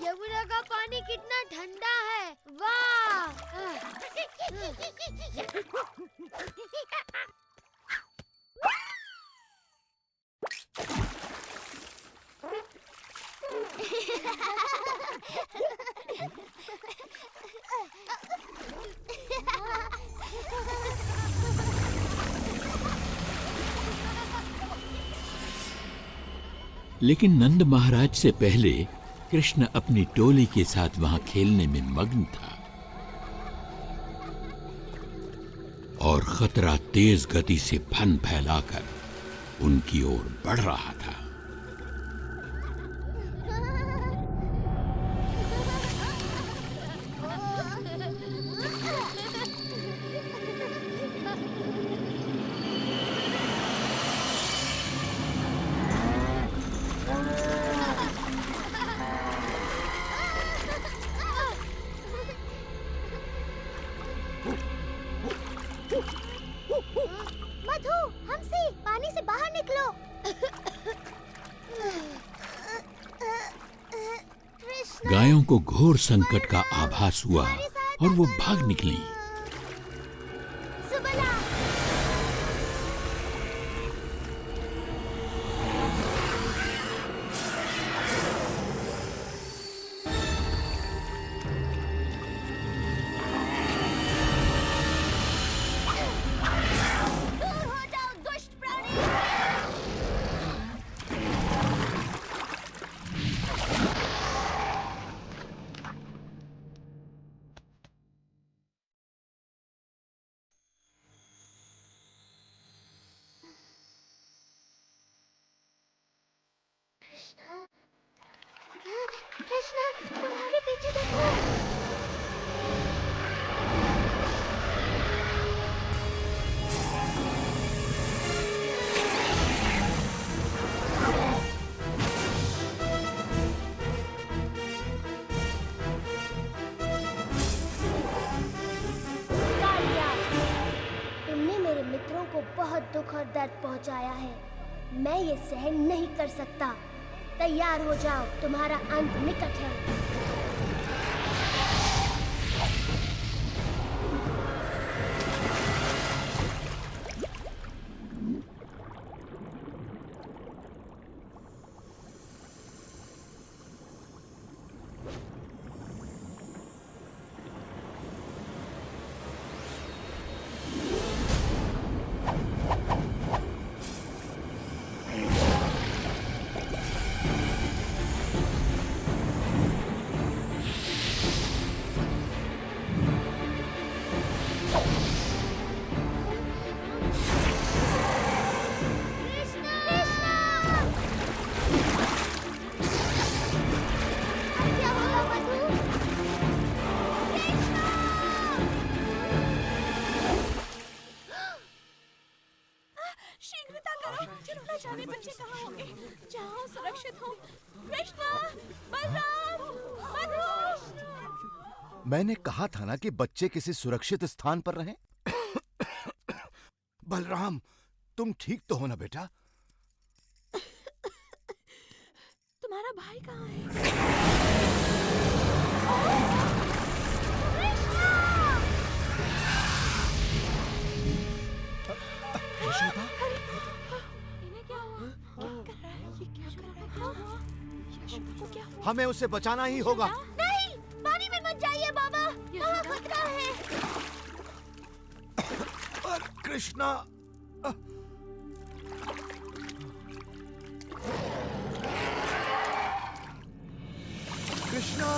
यमुना का पानी कितना ठंडा है, वाह! लेकिन नंद महाराज से पहले कृष्ण अपनी टोली के साथ वहां खेलने में मग्न था और खतरा तेज गति से फन फैलाकर उनकी ओर बढ़ रहा था। मधु, हमसे पानी से बाहर निकलो। गायों को घोर संकट का आभास हुआ और वो भाग निकली। कृष्णा, तुम्हारे पीछे देखो। कालिया, तुमने मेरे मित्रों को बहुत दुख और दर्द पहुंचाया है। मैं ये सहन नहीं कर सकता। तैयार हो जाओ, तुम्हारा अंत निकट है। शीघ्रता करो, न जाने बच्चे कहाँ होंगे। जाओ, सुरक्षित हो। कृष्णा, बलराम, मधु। मैंने कहा था ना कि बच्चे किसी सुरक्षित स्थान पर रहें। बलराम, तुम ठीक तो हो ना बेटा? तुम्हारा भाई कहाँ है? यशोदा, इन्हें क्या हुआ? क्या कर रहा है? ये क्या कर रहा है? यशोदा को क्या हुआ? हमें उसे बचाना ही होगा। नहीं, पानी में मत जाइए बाबा, वहाँ खतरा है। कृष्णा, कृष्णा,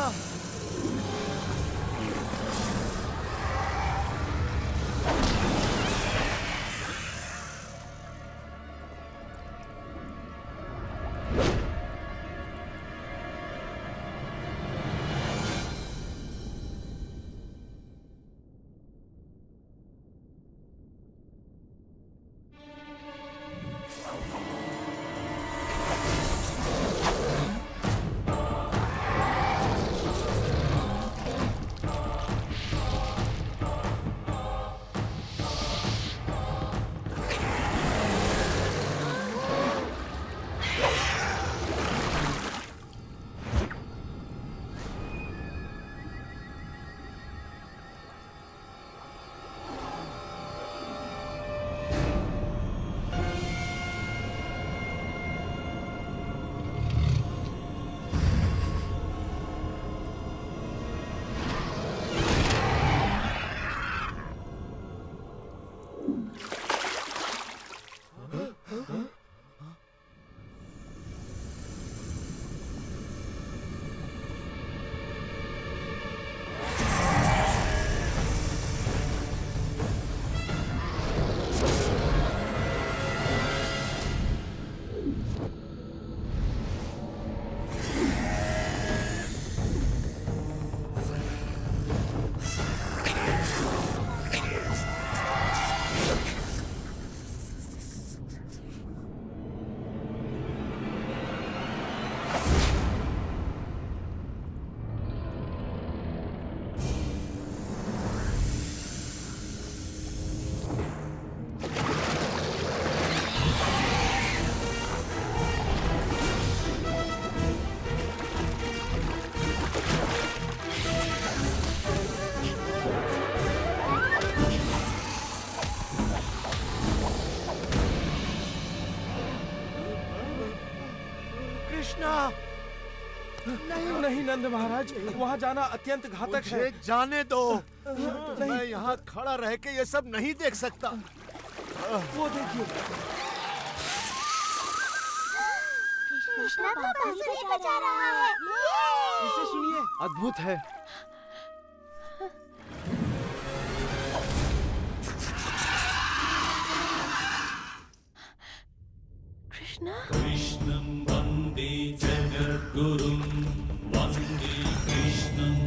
नहीं नहीं नंद महाराज, वहाँ जाना अत्यंत घातक है। मुझे जाने दो। मैं यहाँ खड़ा रह के ये सब नहीं देख सकता। वो देखिए, कृष्णा तो बांसुरी बजा रहा है। इसे सुनिए, अद्भुत है। कृष्णा, कृष्णं वन्दे जगद्गुरुं वन्दे कृष्णम्।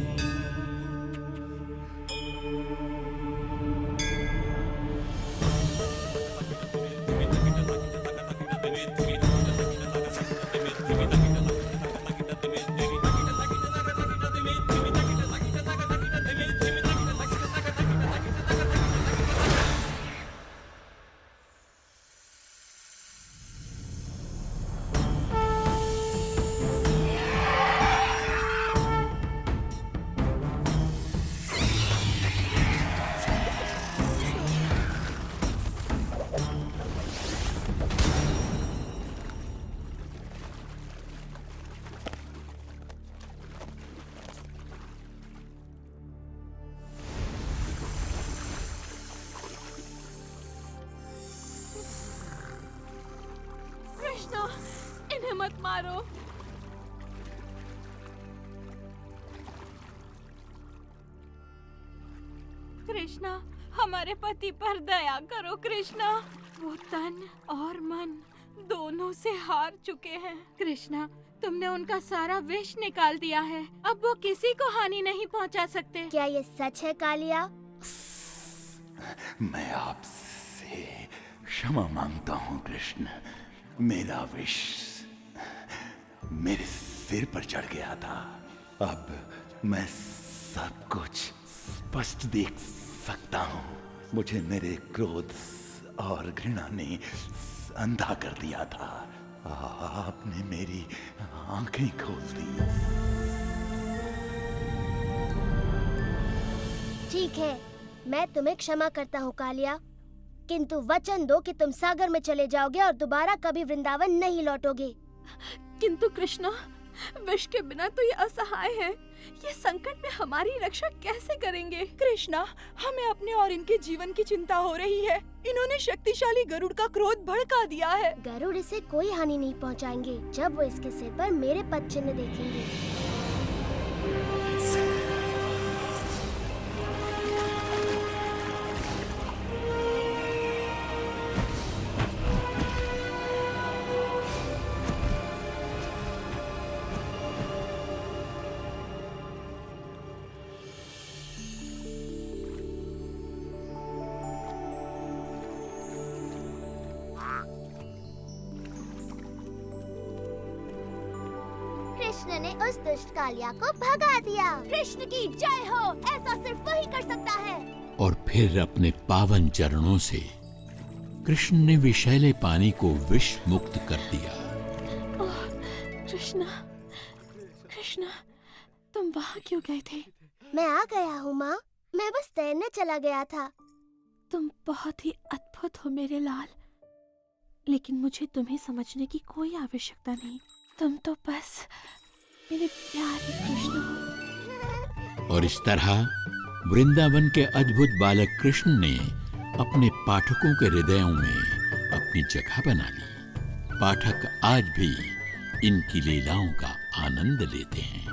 कृष्णा, इन्हें मत मारो। कृष्णा, हमारे पति पर दया करो कृष्णा। वो तन और मन दोनों से हार चुके हैं। कृष्णा, तुमने उनका सारा विष निकाल दिया है। अब वो किसी को हानि नहीं पहुंचा सकते। क्या ये सच है कालिया? मैं आपसे क्षमा मांगता हूं कृष्ण। मेरा विष मेरे सिर पर चढ़ गया था। अब मैं सब कुछ स्पष्ट देख सकता हूं। मुझे मेरे क्रोध और घृणा ने अंधा कर दिया था। आपने मेरी आंखें खोल दी। ठीक है, मैं तुम्हें क्षमा करता हूँ कालिया, किंतु वचन दो कि तुम सागर में चले जाओगे और दोबारा कभी वृंदावन नहीं लौटोगे। किंतु कृष्णा, विष के बिना तो ये असहाय है। ये संकट में हमारी रक्षा कैसे करेंगे? कृष्णा, हमें अपने और इनके जीवन की चिंता हो रही है। इन्होंने शक्तिशाली गरुड़ का क्रोध भड़का दिया है। गरुड़ इसे कोई हानि नहीं पहुंचाएंगे जब वो इसके सिर पर मेरे पद चिन्ह देखेंगे। कृष्ण ने उस दुष्ट कालिया को भगा दिया। कृष्ण की जय हो। ऐसा सिर्फ वही कर सकता है। और फिर अपने पावन चरणों से कृष्ण ने विषैले पानी को विष मुक्त कर दिया। ओह, कृष्णा, कृष्णा, तुम वहाँ क्यों गए थे? मैं आ गया हूँ माँ, मैं बस तैरने चला गया था। तुम बहुत ही अद्भुत हो मेरे लाल, लेकिन मुझे तुम्हें समझने की कोई आवश्यकता नहीं। तुम तो बस मेरे प्यारे कृष्ण हो। और इस तरह वृंदावन के अद्भुत बालक कृष्ण ने अपने पाठकों के हृदयों में अपनी जगह बना ली। पाठक आज भी इनकी लीलाओं का आनंद लेते हैं।